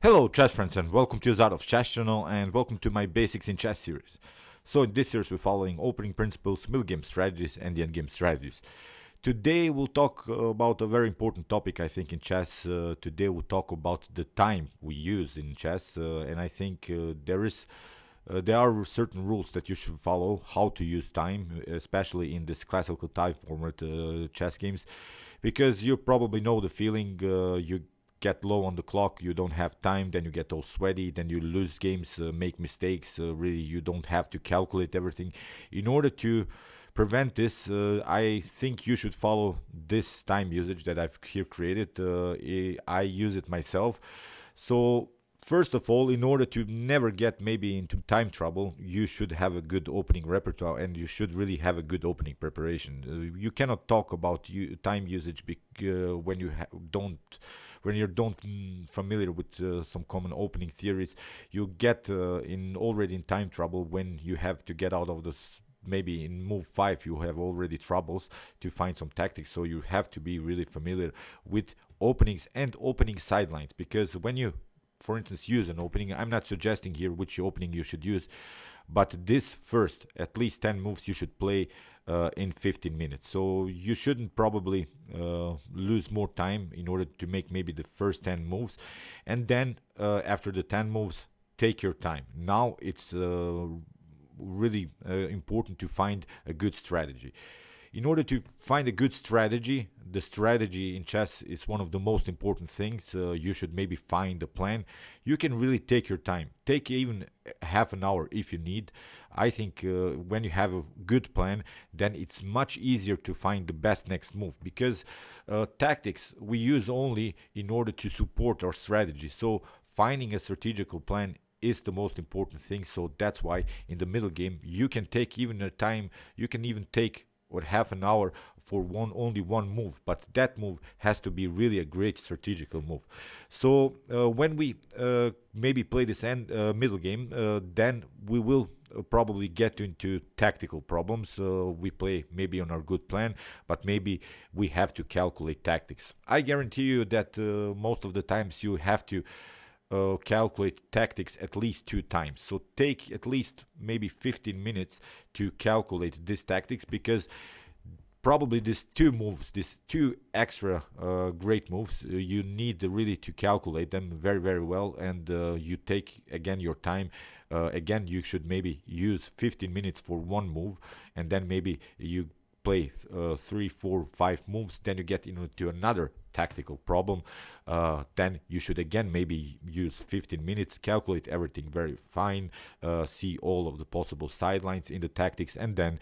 Hello chess friends and welcome to Zadov's chess channel and welcome to my Basics in Chess series. So in this series we're following opening principles, middle game strategies and the endgame strategies. Today we'll talk about a very important topic I think in chess. Today we'll talk about the time we use in chess and I think there are certain rules that you should follow how to use time, especially in this classical time format chess games, because you probably know the feeling. You get low on the clock, you don't have time, then you get all sweaty, then you lose games, make mistakes. Really, you don't have to calculate everything. In order to prevent this, I think you should follow this time usage that I've here created. I use it myself. So first of all, in order to never get maybe into time trouble, you should have a good opening repertoire and you should really have a good opening preparation. You cannot talk about time usage when you don't when you don't familiar with some common opening theories. You get already in time trouble when you have to get out of this. Maybe in move 5 you have already troubles to find some tactics, so you have to be really familiar with openings and opening sidelines, because when you, for instance, use an opening, I'm not suggesting here which opening you should use, but this first at least 10 moves you should play in 15 minutes. So you shouldn't probably lose more time in order to make maybe the first 10 moves, and then after the 10 moves take your time. Now it's really important to find a good strategy. In order to find a good strategy, the strategy in chess is one of the most important things. You should maybe find a plan. You can really take your time. Take even half an hour if you need. I think when you have a good plan, then it's much easier to find the best next move, because tactics we use only in order to support our strategy. So finding a strategical plan is the most important thing. So that's why in the middle game you can take even a time. You can even take half an hour for only one move, but that move has to be really a great strategical move. So when we maybe play this middle game, then we will probably get into tactical problems. We play maybe on our good plan, but maybe we have to calculate tactics. I guarantee you that most of the times you have to calculate tactics at least 2 times. So take at least maybe 15 minutes to calculate this tactics, because probably these 2 moves, these 2 extra great moves, you need really to calculate them very, very well, and you take again your time. Again, you should maybe use 15 minutes for one move, and then maybe you play 3, 4, 5 moves, then you get into another tactical problem. Then you should again maybe use 15 minutes, calculate everything very fine, see all of the possible sidelines in the tactics, and then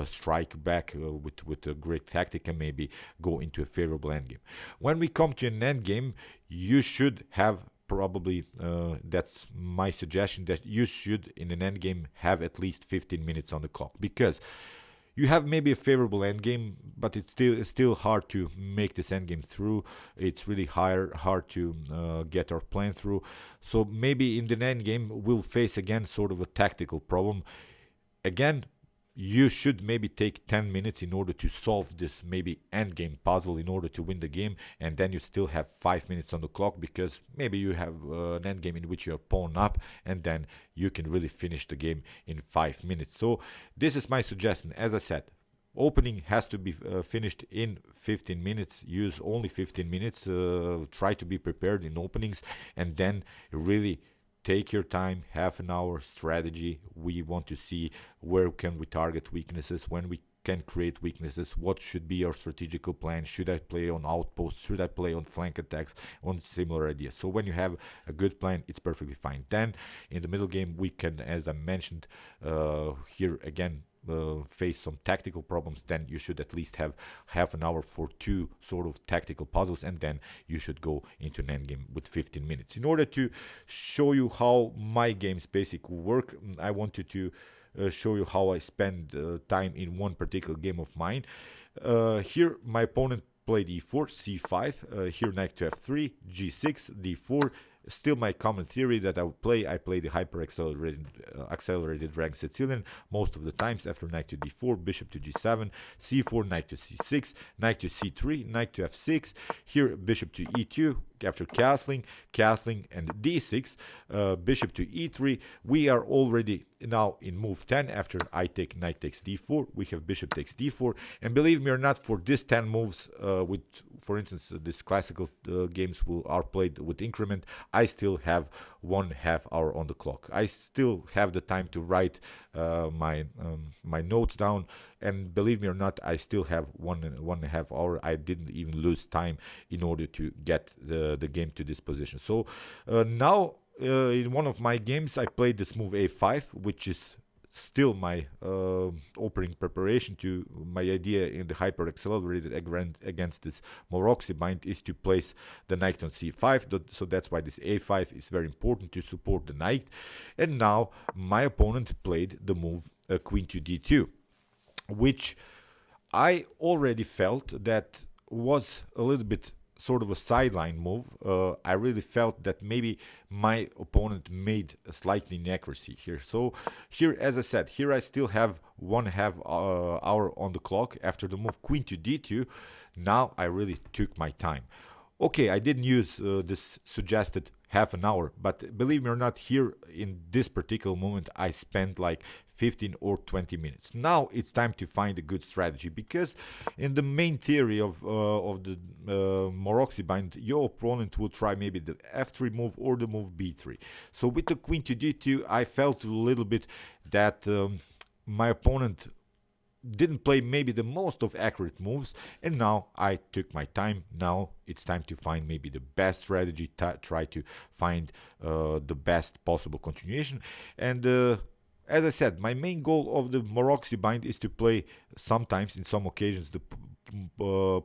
strike back with a great tactic and maybe go into a favorable endgame. When we come to an endgame, you should have probably that's my suggestion, that you should in an endgame have at least 15 minutes on the clock, because you have maybe a favorable endgame, but it's still hard to make this endgame through. It's really hard to get our plan through. So maybe in the endgame we'll face again sort of a tactical problem. Again, you should maybe take 10 minutes in order to solve this maybe endgame puzzle in order to win the game, and then you still have 5 minutes on the clock, because maybe you have an endgame in which you're pawn up, and then you can really finish the game in 5 minutes. So this is my suggestion. As I said, opening has to be finished in 15 minutes. Use only 15 minutes. Try to be prepared in openings, and then really take your time, half an hour strategy. We want to see where can we target weaknesses, when we can create weaknesses, what should be our strategical plan. Should I play on outposts? Should I play on flank attacks? On similar ideas. So when you have a good plan, it's perfectly fine. Then in the middle game, we can, as I mentioned here again, face some tactical problems. Then you should at least have half an hour for 2 sort of tactical puzzles, and then you should go into an endgame with 15 minutes. In order to show you how my games basically work, I wanted to show you how I spend time in one particular game of mine. Here my opponent played e4, c5, here knight to f3, g6, d4. Still my common theory that I play the hyper accelerated rank Sicilian most of the times. After knight to d4, bishop to g7, c4, knight to c6, knight to c3, knight to f6. Here bishop to e2, after castling, and d6, bishop to e3. We are already now in move 10. After I take knight takes d4, we have bishop takes d4. And believe me or not, for this 10 moves, with, for instance, this classical games are played with increment, I still have 1/2 hour on the clock. I still have the time to write my notes down, and believe me or not, I still have 1.5 hour. I didn't even lose time in order to get the game to this position. So now in one of my games I played this move a5, which is still my opening preparation to my idea in the hyper accelerated against this Moroxi bind is to place the knight on c5. So that's why this a5 is very important to support the knight. And now my opponent played the move queen to d2, which I already felt that was a little bit sort of a sideline move. I really felt that maybe my opponent made a slight inaccuracy here. So here, as I said, here I still have 1/2 hour on the clock after the move queen to d2. Now I really took my time. Okay, I didn't use this suggested half an hour, but believe me or not, here in this particular moment I spent like 15 or 20 minutes. Now it's time to find a good strategy, because in the main theory of the Moroxi bind, your opponent will try maybe the f3 move or the move b3. So with the queen to d2, I felt a little bit that my opponent didn't play maybe the most of accurate moves, and now I took my time. Now it's time to find maybe the best strategy, try to find the best possible continuation. And as I said, my main goal of the Moroxi bind is to play sometimes, in some occasions, the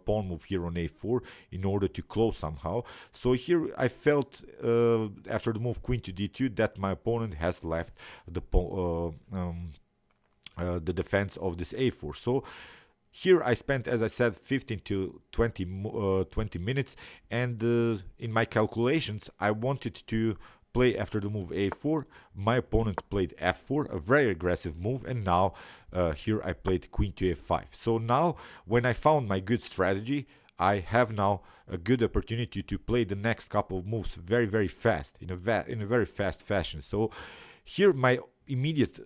pawn move here on a4 in order to close somehow. So here I felt after the move queen to d2 that my opponent has left the defense of this a4. So here I spent, as I said, 15 to 20 minutes, and in my calculations I wanted to play after the move a4. My opponent played f4, a very aggressive move, and now here I played queen to f5. So now when I found my good strategy, I have now a good opportunity to play the next couple of moves very, very fast, in a very fast fashion. So here my immediate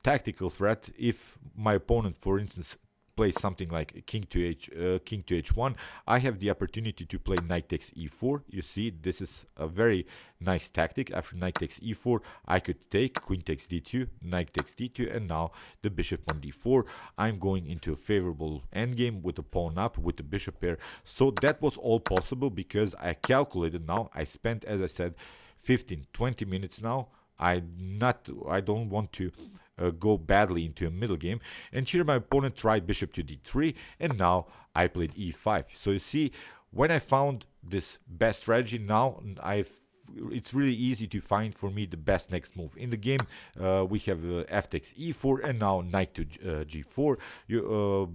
tactical threat, if my opponent, for instance, plays something like king to h1, I have the opportunity to play knight takes e4. You see, this is a very nice tactic. After knight takes e4, I could take queen takes d2, knight takes d2, and now the bishop on d4. I'm going into a favorable endgame with the pawn up, with the bishop pair. So that was all possible because I calculated. Now I spent, as I said, 15-20 minutes now. I don't want to go badly into a middle game. And here my opponent tried bishop to d3, and now I played e5. So you see, when I found this best strategy, now it's really easy to find for me the best next move. In the game, we have f takes e4, and now knight to g4.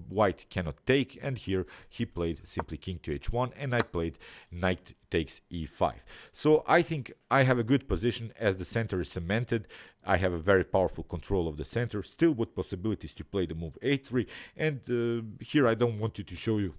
White cannot take, and here he played simply king to h1, and I played knight takes e5. So I think I have a good position as the center is cemented. I have a very powerful control of the center, still with possibilities to play the move a3. And here I don't want to show you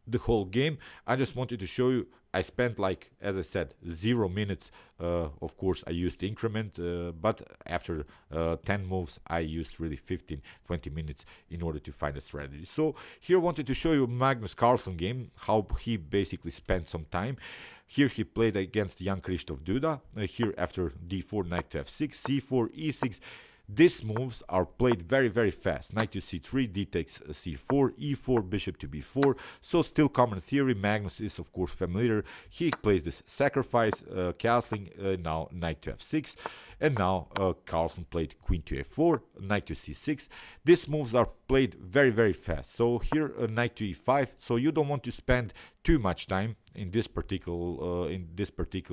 the whole game. I just wanted to show you I spent, like, as I said, 0 minutes. Of course I used increment, but after 10 moves I used really 15-20 minutes in order to find a strategy. So here I wanted to show you Magnus Carlsen game, how he basically spent some time. Here he played against young Krzysztof Duda. Here after d4, knight to f6, c4, e6. These moves are played very, very fast. Knight to c3, d takes c4, e4, bishop to b4. So still common theory. Magnus is of course familiar. He plays this sacrifice, castling, now knight to f6. And now Carlsen played queen to a4, knight to c6. These moves are played very, very fast. So here knight to e5. So you don't want to spend too much time in this particular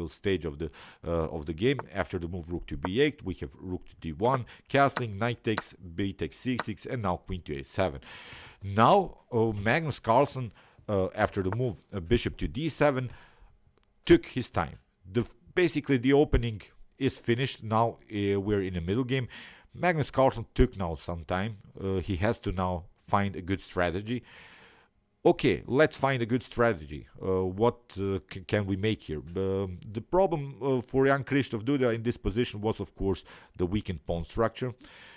stage of the game. After the move rook to b8, we have rook to d1, castling, knight takes, b takes c6, and now queen to a7. Now Magnus Carlsen, after the move bishop to d7, took his time. Basically the opening is finished. Now we're in a middle game. Magnus Carlsen took now some time. He has to now find a good strategy. Okay, let's find a good strategy. What can we make here? The problem for young Krzysztof Duda in this position was, of course, the weakened pawn structure.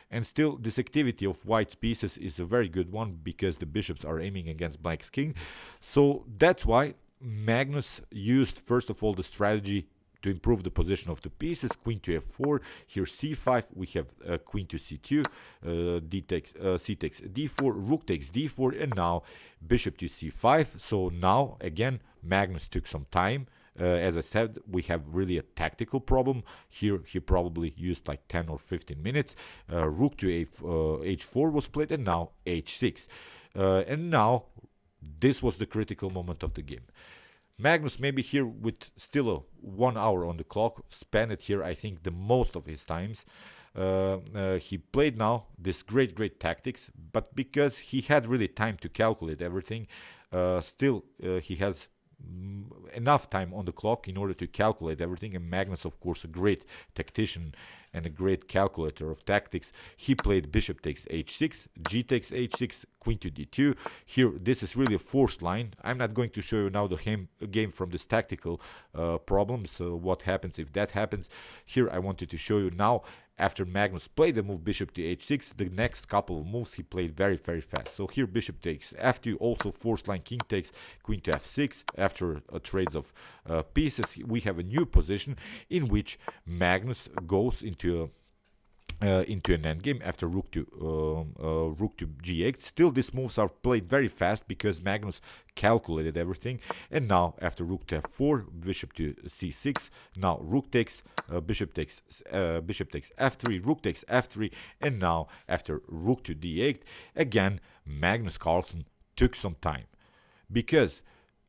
And still, this activity of white's pieces is a very good one because the bishops are aiming against black's king. So that's why Magnus used, first of all, the strategy to improve the position of the pieces. Queen to f4, here c5, we have queen to c2, c takes d4, rook takes d4, and now bishop to c5. So now again Magnus took some time. As I said, we have really a tactical problem here. He probably used like 10 or 15 minutes. Rook to h4 was played, and now h6, and now this was the critical moment of the game. Magnus, maybe here with still a 1 hour on the clock, spent it here, I think, the most of his times. He played now this great tactics, but because he had really time to calculate everything, still he has enough time on the clock in order to calculate everything. And Magnus, of course, a great tactician and a great calculator of tactics. He played bishop takes h6, g takes h6, queen to d2. Here, this is really a forced line. I'm not going to show you now the game from this tactical problems, what happens if that happens. Here, I wanted to show you now, after Magnus played the move bishop to h6, the next couple of moves he played very fast. So here bishop takes f2, also forced line, king takes, queen to f6. After trades of pieces, we have a new position in which Magnus goes into an endgame after rook to g8. Still, these moves are played very fast because Magnus calculated everything. And now after rook to f4, bishop to c6. Now rook takes, bishop takes f3, rook takes f3, and now after rook to d8, again Magnus Carlsen took some time because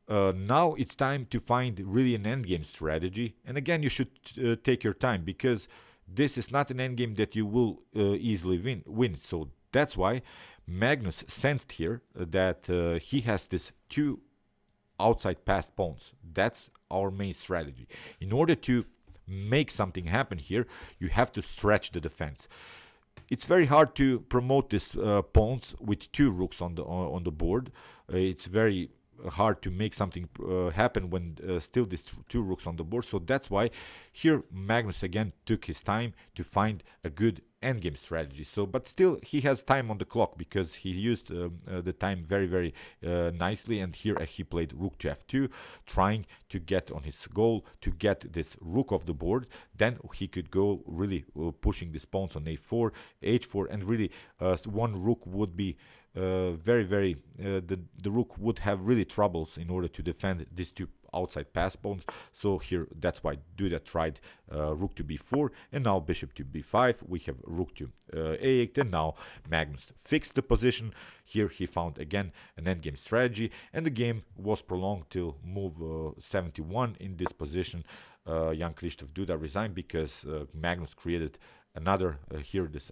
now it's time to find really an endgame strategy. And again, you should take your time because this is not an endgame that you will easily win. So that's why Magnus sensed here that he has this two outside passed pawns. That's our main strategy. In order to make something happen here, you have to stretch the defense. It's very hard to promote these pawns with two rooks on the board. It's very hard to make something happen when still these two rooks on the board. So that's why here Magnus again took his time to find a good endgame strategy. So, but still he has time on the clock because he used the time very nicely. And here he played rook to f2, trying to get on his goal to get this rook off the board. Then he could go really pushing these pawns on a4, h4, and really one rook would be the rook would have really troubles in order to defend these two outside pass pawns. So here that's why Duda tried rook to b4, and now bishop to b5. We have rook to a8, and now Magnus fixed the position. Here he found again an endgame strategy, and the game was prolonged till move 71. In this position, young Krzysztof Duda resigned because Magnus created another here this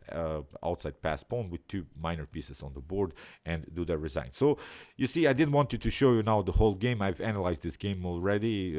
outside pass pawn with two minor pieces on the board, and Duda resigned. So you see, I didn't want to show you now the whole game. I've analyzed this game already.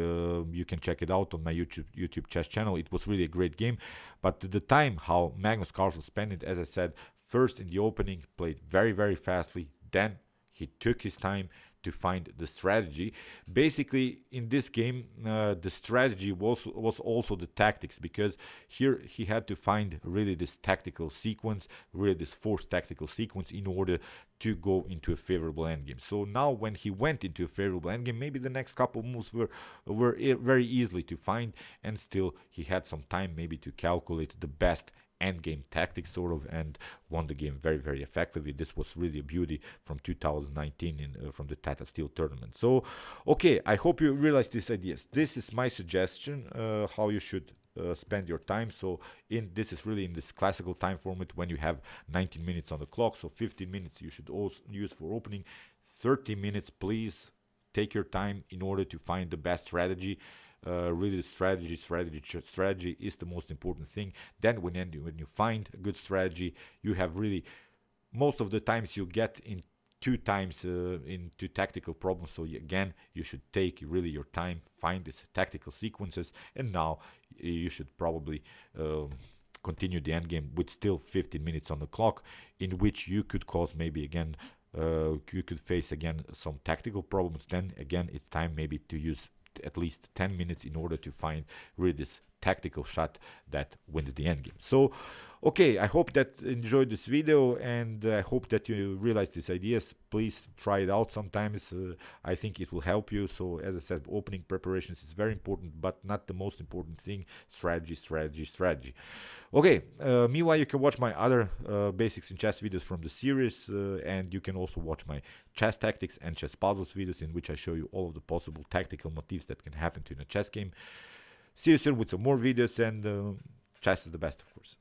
You can check it out on my YouTube chess channel. It was really a great game, but the time how Magnus Carlsen spent it, as I said, first in the opening played very fastly, then he took his time to find the strategy. Basically, in this game, the strategy was also the tactics, because here he had to find really this tactical sequence, really this forced tactical sequence in order to go into a favorable endgame. So now when he went into a favorable endgame, maybe the next couple moves were very easily to find, and still he had some time maybe to calculate the best endgame tactics sort of, and won the game very effectively. This was really a beauty from 2019 from the Tata Steel tournament. So okay, I hope you realize these ideas. This is my suggestion how you should spend your time. So this is really in this classical time format when you have 19 minutes on the clock. So 15 minutes you should also use for opening. 30 minutes, please take your time in order to find the best strategy. Really, strategy is the most important thing. Then when you find a good strategy, you have really, most of the times you get in two times into tactical problems. So again, you should take really your time, find these tactical sequences, and now you should probably continue the endgame with still 15 minutes on the clock, in which you could cause maybe again you could face again some tactical problems. Then again, it's time maybe to use at least 10 minutes in order to find really this tactical shot that wins the endgame. So okay, I hope that you enjoyed this video, and I hope that you realize these ideas. Please try it out sometimes. I think it will help you. So as I said, opening preparations is very important, but not the most important thing. Strategy, strategy, strategy. Okay, meanwhile, you can watch my other basics in chess videos from the series, and you can also watch my chess tactics and chess puzzles videos, in which I show you all of the possible tactical motifs that can happen to in a chess game. See you soon with some more videos, and chess is the best, of course.